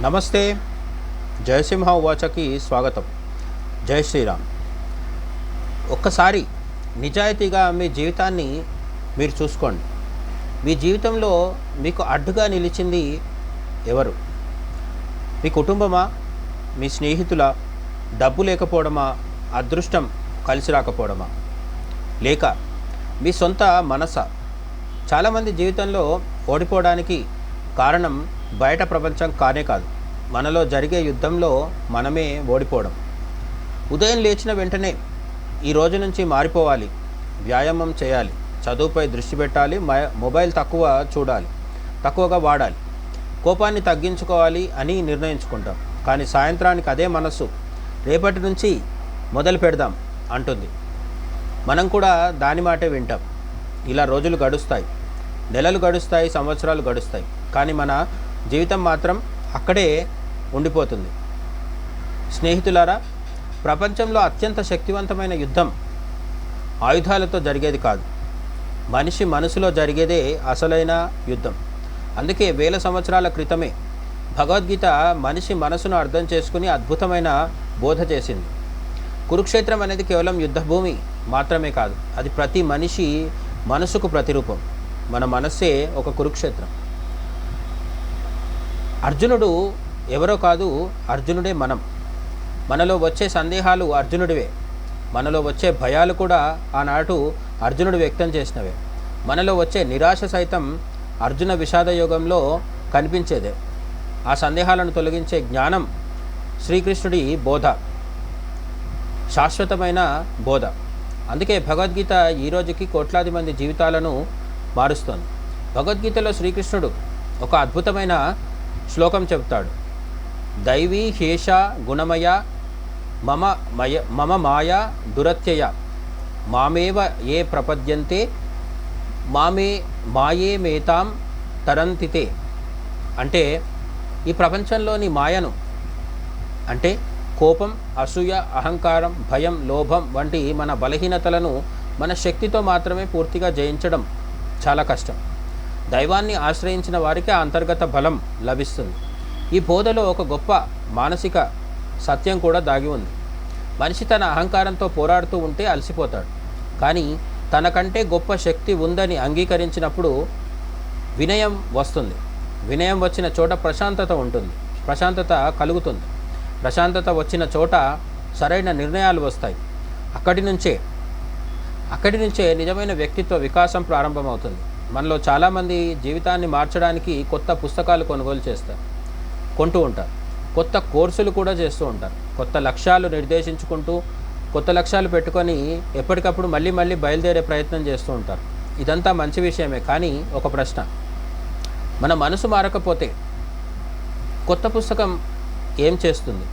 నమస్తే. జయసింహ ఉవాచకి స్వాగతం. జై శ్రీరామ్. ఒక్కసారి నిజాయితీగా మీ జీవితాన్ని మీరు చూసుకోండి. మీ జీవితంలో మీకు అడ్డుగా నిలిచింది ఎవరు? మీ కుటుంబమా? మీ స్నేహితుల? డబ్బు లేకపోవడమా? అదృష్టం కలిసి రాకపోవడమా? లేక మీ సొంత మనసా? చాలామంది జీవితంలో ఓడిపోవడానికి కారణం బయట ప్రపంచం కానే కాదు, మనలో జరిగే యుద్ధంలో మనమే ఓడిపోవడం. ఉదయం లేచిన వెంటనే ఈ రోజు నుంచి మారిపోవాలి, వ్యాయామం చేయాలి, చదువుపై దృష్టి పెట్టాలి, మొబైల్ తక్కువగా వాడాలి, కోపాన్ని తగ్గించుకోవాలి అని నిర్ణయించుకుంటాం. కానీ సాయంత్రానికి అదే మనస్సు రేపటి నుంచి మొదలు పెడదాం అంటుంది. మనం కూడా దాని మాటే వింటాం. ఇలా రోజులు గడుస్తాయి, నెలలు గడుస్తాయి, సంవత్సరాలు గడుస్తాయి. కానీ మన జీవితం మాత్రం అక్కడే ఉండిపోతుంది. స్నేహితులారా, ప్రపంచంలో అత్యంత శక్తివంతమైన యుద్ధం ఆయుధాలతో జరిగేది కాదు, మనిషి మనసులో జరిగేదే అసలైన యుద్ధం. అందుకే వేల సంవత్సరాల క్రితమే భగవద్గీత మనిషి మనసును అర్థం చేసుకుని అద్భుతమైన బోధ చేసింది. కురుక్షేత్రం అనేది కేవలం యుద్ధభూమి మాత్రమే కాదు, అది ప్రతి మనిషి మనసుకు ప్రతిరూపం. మన మనస్సే ఒక కురుక్షేత్రం. అర్జునుడు ఎవరో కాదు, అర్జునుడే మనం. మనలో వచ్చే సందేహాలు అర్జునుడివే, మనలో వచ్చే భయాలు కూడా ఆనాడు అర్జునుడు వ్యక్తం చేసినవే. మనలో వచ్చే నిరాశ సైతం అర్జున విషాద యోగంలో కనిపించేదే. ఆ సందేహాలను తొలగించే జ్ఞానం శ్రీకృష్ణుడి బోధ, శాశ్వతమైన బోధ. అందుకే భగవద్గీత ఈరోజుకి కోట్లాది మంది జీవితాలను మారుస్తుంది. భగవద్గీతలో శ్రీకృష్ణుడు ఒక అద్భుతమైన శ్లోకం చెబుతాడు. దైవీ హేష గుణమయ మమ మాయా దురత్యయ మామేవ ఏ ప్రపద్యంతే మాయేమేతాం తరంతితే. అంటే ఈ ప్రపంచంలోని మాయను, అంటే కోపం, అసూయ, అహంకారం, భయం, లోభం వంటి మన బలహీనతలను మన శక్తితో మాత్రమే పూర్తిగా జయించడం చాలా కష్టం. దైవాన్ని ఆశ్రయించిన వారికి ఆ అంతర్గత బలం లభిస్తుంది. ఈ బోధలో ఒక గొప్ప మానసిక సత్యం కూడా దాగి ఉంది. మనిషి తన అహంకారంతో పోరాడుతూ ఉంటే అలసిపోతాడు. కానీ తనకంటే గొప్ప శక్తి ఉందని అంగీకరించినప్పుడు వినయం వస్తుంది. వినయం వచ్చిన చోట ప్రశాంతత ఉంటుంది, ప్రశాంతత కలుగుతుంది. ప్రశాంతత వచ్చిన చోట సరైన నిర్ణయాలు వస్తాయి. అక్కడి నుంచే నిజమైన వ్యక్తిత్వ వికాసం ప్రారంభమవుతుంది. మనలో చాలామంది జీవితాన్ని మార్చడానికి కొత్త పుస్తకాలు కొంటూ ఉంటారు, కొత్త కోర్సులు కూడా చేస్తూ ఉంటారు, కొత్త లక్ష్యాలు నిర్దేశించుకుంటూ కొత్త లక్ష్యాలు పెట్టుకొని ఎప్పటికప్పుడు మళ్ళీ బయలుదేరే ప్రయత్నం చేస్తూ ఉంటారు. ఇదంతా మంచి విషయమే. కానీ ఒక ప్రశ్న, మన మనసు మారకపోతే కొత్త పుస్తకం ఏం చేస్తుంది?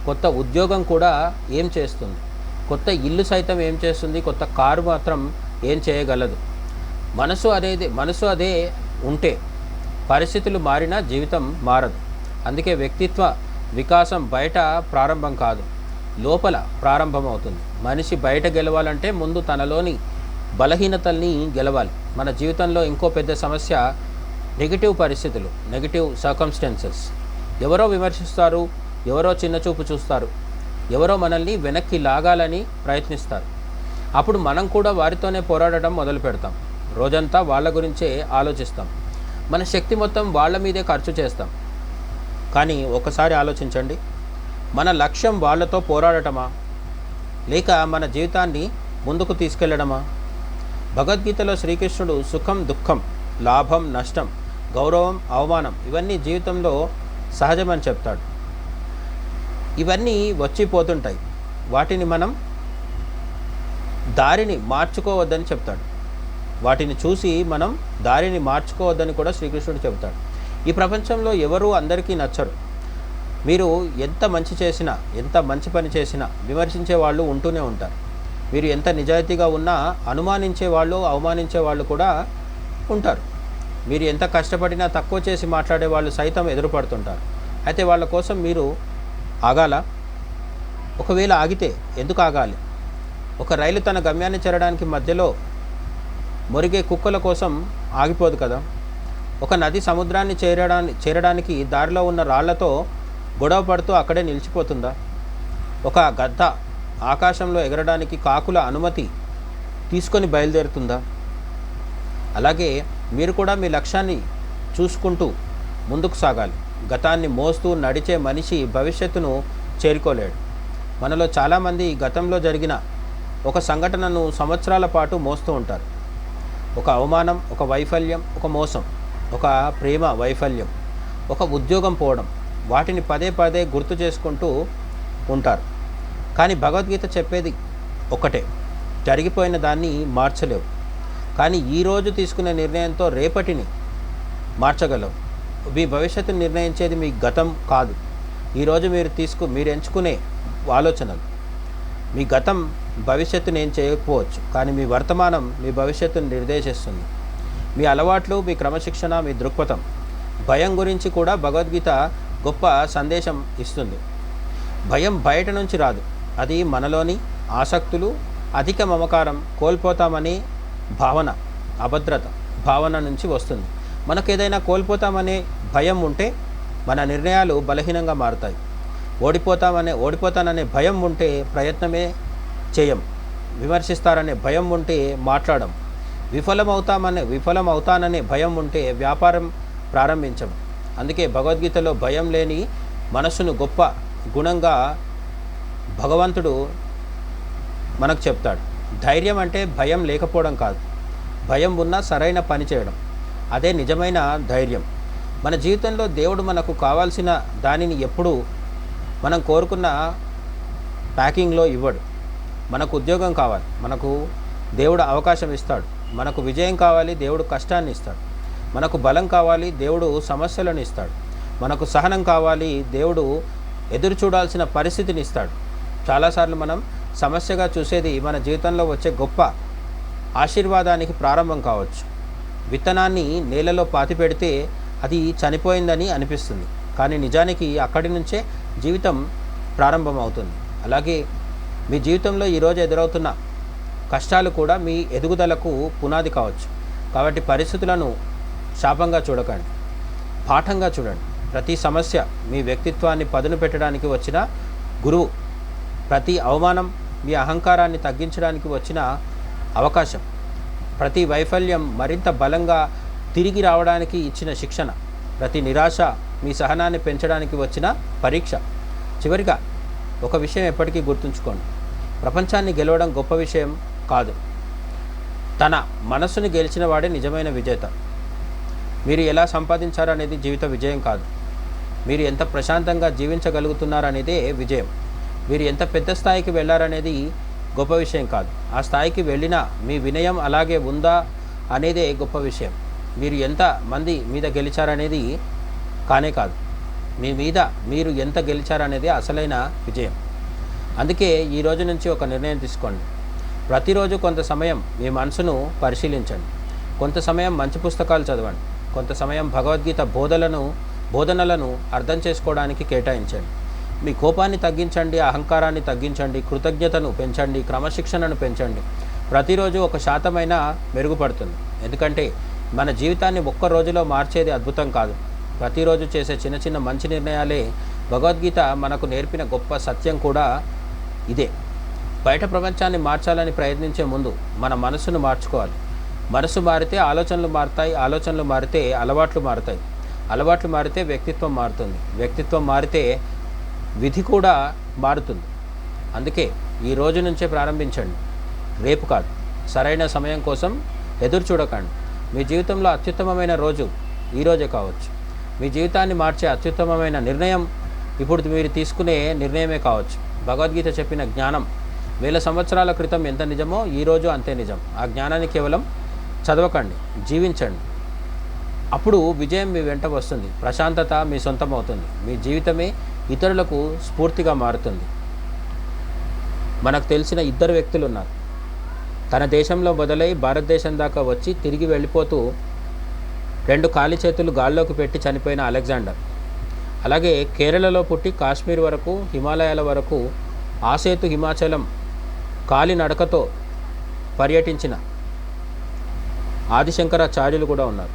కొత్త ఉద్యోగం కూడా ఏం చేస్తుంది? కొత్త ఇల్లు సైతం ఏం చేస్తుంది? కొత్త కారు మాత్రం ఏం చేయగలదు? మనసు అదే ఉంటే పరిస్థితులు మారినా జీవితం మారదు. అందుకే వ్యక్తిత్వ వికాసం బయట ప్రారంభం కాదు, లోపల ప్రారంభమవుతుంది. మనిషి బయట గెలవాలంటే ముందు తనలోని బలహీనతల్ని గెలవాలి. మన జీవితంలో ఇంకో పెద్ద సమస్య నెగిటివ్ పరిస్థితులు, నెగిటివ్ సర్కమ్స్టెన్సెస్. ఎవరో విమర్శిస్తారు, ఎవరో చిన్నచూపు చూస్తారు, ఎవరో మనల్ని వెనక్కి లాగాలని ప్రయత్నిస్తారు. అప్పుడు మనం కూడా వారితోనే పోరాడడం మొదలు పెడతాం. రోజంతా వాళ్ళ గురించే ఆలోచిస్తాం, మన శక్తి మొత్తం వాళ్ళ మీదే ఖర్చు చేస్తాం. కానీ ఒకసారి ఆలోచించండి, మన లక్ష్యం వాళ్ళతో పోరాడటమా, లేక మన జీవితాన్ని ముందుకు తీసుకెళ్లడమా? భగవద్గీతలో శ్రీకృష్ణుడు సుఖం, దుఃఖం, లాభం, నష్టం, గౌరవం, అవమానం ఇవన్నీ జీవితంలో సహజమని చెప్తాడు. ఇవన్నీ వచ్చిపోతుంటాయి, వాటిని మనం దారిని మార్చుకోవద్దని చెప్తాడు. వాటిని చూసి మనం దారిని మార్చుకోవద్దని కూడా శ్రీకృష్ణుడు చెబుతాడు. ఈ ప్రపంచంలో ఎవరూ అందరికీ నచ్చరు. మీరు ఎంత మంచి చేసినా, ఎంత మంచి పని చేసినా విమర్శించే వాళ్ళు ఉంటూనే ఉంటారు. మీరు ఎంత నిజాయితీగా ఉన్నా అనుమానించే వాళ్ళు, అవమానించే వాళ్ళు కూడా ఉంటారు. మీరు ఎంత కష్టపడినా తక్కువ చేసి మాట్లాడే వాళ్ళు సైతం ఎదురుపడుతుంటారు. అయితే వాళ్ళ కోసం మీరు ఆగాల? ఒకవేళ ఆగితే ఎందుకు ఆగాలి? ఒక రైలు తన గమ్యాన్ని చేరడానికి మధ్యలో మొరిగే కుక్కల కోసం ఆగిపోదు కదా. ఒక నది సముద్రాన్ని చేరడానికి దారిలో ఉన్న రాళ్లతో గొడవ పడుతూ అక్కడే నిలిచిపోతుందా? ఒక గద్ద ఆకాశంలో ఎగరడానికి కాకుల అనుమతి తీసుకొని బయలుదేరుతుందా? అలాగే మీరు కూడా మీ లక్ష్యాన్ని చూసుకుంటూ ముందుకు సాగాలి. గతాన్ని మోస్తూ నడిచే మనిషి భవిష్యత్తును చేరుకోలేడు. మనలో చాలామంది గతంలో జరిగిన ఒక సంఘటనను సంవత్సరాల పాటు మోస్తూ ఉంటారు. ఒక అవమానం, ఒక వైఫల్యం, ఒక మోసం, ఒక ప్రేమ వైఫల్యం, ఒక ఉద్యోగం పోవడం, వాటిని పదే పదే గుర్తు చేసుకుంటూ ఉంటారు. కానీ భగవద్గీత చెప్పేది ఒకటే, జరిగిపోయిన దాన్ని మార్చలేవు, కానీ ఈరోజు తీసుకునే నిర్ణయంతో రేపటిని మార్చగలవు. మీ భవిష్యత్తును నిర్ణయించేది మీ గతం కాదు, ఈరోజు మీరు ఎంచుకునే ఆలోచనలు. మీ గతం భవిష్యత్తును ఏం చేయకపోవచ్చు, కానీ మీ వర్తమానం మీ భవిష్యత్తును నిర్దేశిస్తుంది. మీ అలవాట్లు, మీ క్రమశిక్షణ, మీ దృక్పథం. భయం గురించి కూడా భగవద్గీత గొప్ప సందేశం ఇస్తుంది. భయం బయట నుంచి రాదు, అది మనలోని ఆసక్తులు, అధిక మమకారం, కోల్పోతామనే భావన, అభద్రత భావన నుంచి వస్తుంది. మనకు ఏదైనా కోల్పోతామనే భయం ఉంటే మన నిర్ణయాలు బలహీనంగా మారుతాయి. ఓడిపోతాననే భయం ఉంటే ప్రయత్నమే చేయం. విమర్శిస్తారనే భయం ఉంటే మాట్లాడం. విఫలమవుతాననే భయం ఉంటే వ్యాపారం ప్రారంభించం. అందుకే భగవద్గీతలో భయం లేని మనస్సును గొప్ప గుణంగా భగవంతుడు మనకు చెప్తాడు. ధైర్యం అంటే భయం లేకపోవడం కాదు, భయం ఉన్నా సరైన పని చేయడం, అదే నిజమైన ధైర్యం. మన జీవితంలో దేవుడు మనకు కావాల్సిన దానిని ఎప్పుడూ మనం కోరుకున్న ప్యాకింగ్లో ఇవ్వడు. మనకు ఉద్యోగం కావాలి, మనకు దేవుడు అవకాశం ఇస్తాడు. మనకు విజయం కావాలి, దేవుడు కష్టాన్ని ఇస్తాడు. మనకు బలం కావాలి, దేవుడు సమస్యలను ఇస్తాడు. మనకు సహనం కావాలి, దేవుడు ఎదురు చూడాల్సిన పరిస్థితిని ఇస్తాడు. చాలాసార్లు మనం సమస్యగా చూసేది మన జీవితంలో వచ్చే గొప్ప ఆశీర్వాదానికి ప్రారంభం కావచ్చు. విత్తనాన్ని నేలలో పాతి పెడితే అది చనిపోయిందని అనిపిస్తుంది, కానీ నిజానికి అక్కడి నుంచే జీవితం ప్రారంభమవుతుంది. అలాగే మీ జీవితంలో ఈరోజు ఎదురవుతున్న కష్టాలు కూడా మీ ఎదుగుదలకు పునాది కావచ్చు. కాబట్టి పరిస్థితులను శాపంగా చూడకండి, పాఠంగా చూడండి. ప్రతి సమస్య మీ వ్యక్తిత్వాన్ని పదును పెట్టడానికి వచ్చిన గురువు, ప్రతి అవమానం మీ అహంకారాన్ని తగ్గించడానికి వచ్చిన అవకాశం, ప్రతి వైఫల్యం మరింత బలంగా తిరిగి రావడానికి ఇచ్చిన శిక్షణ, ప్రతి నిరాశ మీ సహనాన్ని పెంచడానికి వచ్చిన పరీక్ష. చివరిగా ఒక విషయం ఎప్పటికీ గుర్తుంచుకోండి, ప్రపంచాన్ని గెలవడం గొప్ప విషయం కాదు, తన మనస్సును గెలిచిన వాడే నిజమైన విజేత. మీరు ఎలా సంపాదించారనేది జీవిత విజయం కాదు, మీరు ఎంత ప్రశాంతంగా జీవించగలుగుతున్నారనేదే విజయం. మీరు ఎంత పెద్ద స్థాయికి వెళ్ళారనేది గొప్ప విషయం కాదు, ఆ స్థాయికి వెళ్ళినా మీ వినయం అలాగే ఉందా అనేదే గొప్ప విషయం. మీరు ఎంత మంది మీద గెలిచారనేది కానే కాదు, మీరు ఎంత గెలిచారనేది అసలైన విజయం. అందుకే ఈ రోజు నుంచి ఒక నిర్ణయం తీసుకోండి. ప్రతిరోజు కొంత సమయం మీ మనసును పరిశీలించండి, కొంత సమయం మంచి పుస్తకాలు చదవండి, కొంత సమయం భగవద్గీత బోధనలను అర్థం చేసుకోవడానికి కేటాయించండి. మీ కోపాన్ని తగ్గించండి, అహంకారాన్ని తగ్గించండి, కృతజ్ఞతను పెంచండి, క్రమశిక్షణను పెంచండి. ప్రతిరోజు 1% మెరుగుపడుతుంది. ఎందుకంటే మన జీవితాన్ని ఒక్క రోజులో మార్చేది అద్భుతం కాదు, ప్రతిరోజు చేసే చిన్న చిన్న మంచి నిర్ణయాలే. భగవద్గీత మనకు నేర్పిన గొప్ప సత్యం కూడా ఇదే. బయట ప్రపంచాన్ని మార్చాలని ప్రయత్నించే ముందు మన మనసును మార్చుకోవాలి. మనసు మారితే ఆలోచనలు మారుతాయి, ఆలోచనలు మారితే అలవాట్లు మారుతాయి, అలవాట్లు మారితే వ్యక్తిత్వం మారుతుంది, వ్యక్తిత్వం మారితే విధి కూడా మారుతుంది. అందుకే ఈ రోజు నుంచే ప్రారంభించండి, రేపు కాదు. సరైన సమయం కోసం ఎదురు చూడకండి. మీ జీవితంలో అత్యుత్తమమైన రోజు ఈరోజే కావచ్చు. మీ జీవితాన్ని మార్చే అత్యుత్తమమైన నిర్ణయం ఇప్పుడు మీరు తీసుకునే నిర్ణయమే కావచ్చు. భగవద్గీత చెప్పిన జ్ఞానం 1000 సంవత్సరాల క్రితం ఎంత నిజమో ఈరోజు అంతే నిజం. ఆ జ్ఞానాన్ని కేవలం చదవకండి, జీవించండి. అప్పుడు విజయం మీ వెంట వస్తుంది, ప్రశాంతత మీ సొంతం అవుతుంది, మీ జీవితమే ఇతరులకు స్ఫూర్తిగా మారుతుంది. మనకు తెలిసిన 2 వ్యక్తులు ఉన్నారు. తన దేశంలో మొదలై భారతదేశం దాకా వచ్చి తిరిగి వెళ్ళిపోతూ 2 కాలి చేతులు గాల్లోకి పెట్టి చనిపోయిన అలెగ్జాండర్. అలాగే కేరళలో పుట్టి కాశ్మీర్ వరకు, హిమాలయాల వరకు, ఆసేతు హిమాచలం కాలి నడకతో పర్యటించిన ఆదిశంకరాచార్యులు కూడా ఉన్నారు.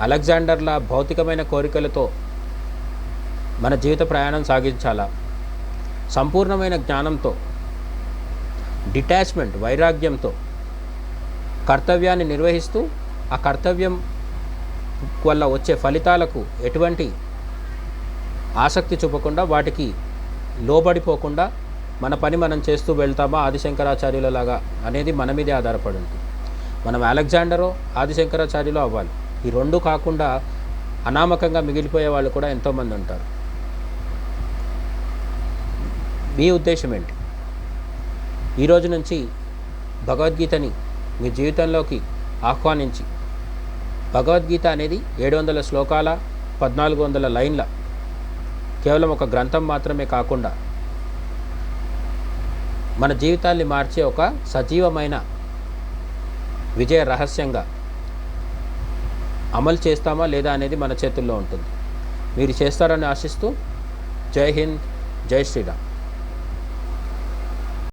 అలెగ్జాండర్ల భౌతికమైన కోరికలతో మన జీవిత ప్రయాణం సాగించాలా, సంపూర్ణమైన జ్ఞానంతో, డిటాచ్మెంట్ వైరాగ్యంతో కర్తవ్యాన్ని నిర్వహిస్తూ ఆ కర్తవ్యం వల్ల వచ్చే ఫలితాలకు ఎటువంటి ఆసక్తి చూపకుండా, వాటికి లోబడిపోకుండా మన పని మనం చేస్తూ వెళ్తామా ఆదిశంకరాచార్యులలాగా అనేది మన మీదే ఆధారపడి ఉంటుంది. మనం అలెగ్జాండరో ఆదిశంకరాచార్యులు అవ్వాలి. ఈ రెండు కాకుండా అనామకంగా మిగిలిపోయే వాళ్ళు కూడా ఎంతోమంది ఉంటారు. మీ ఉద్దేశం ఏంటి? ఈరోజు నుంచి భగవద్గీతని మీ జీవితంలోకి ఆహ్వానించి, భగవద్గీత అనేది 700 శ్లోకాల 1400 లైన్ల కేవలం ఒక గ్రంథం మాత్రమే కాకుండా మన జీవితాన్ని మార్చే ఒక సజీవమైన విజయ రహస్యంగా అమలు చేస్తామా లేదా అనేది మన చేతుల్లో ఉంటుంది. మీరు చేస్తారని ఆశిస్తూ జై హింద్, జై శ్రీరామ్.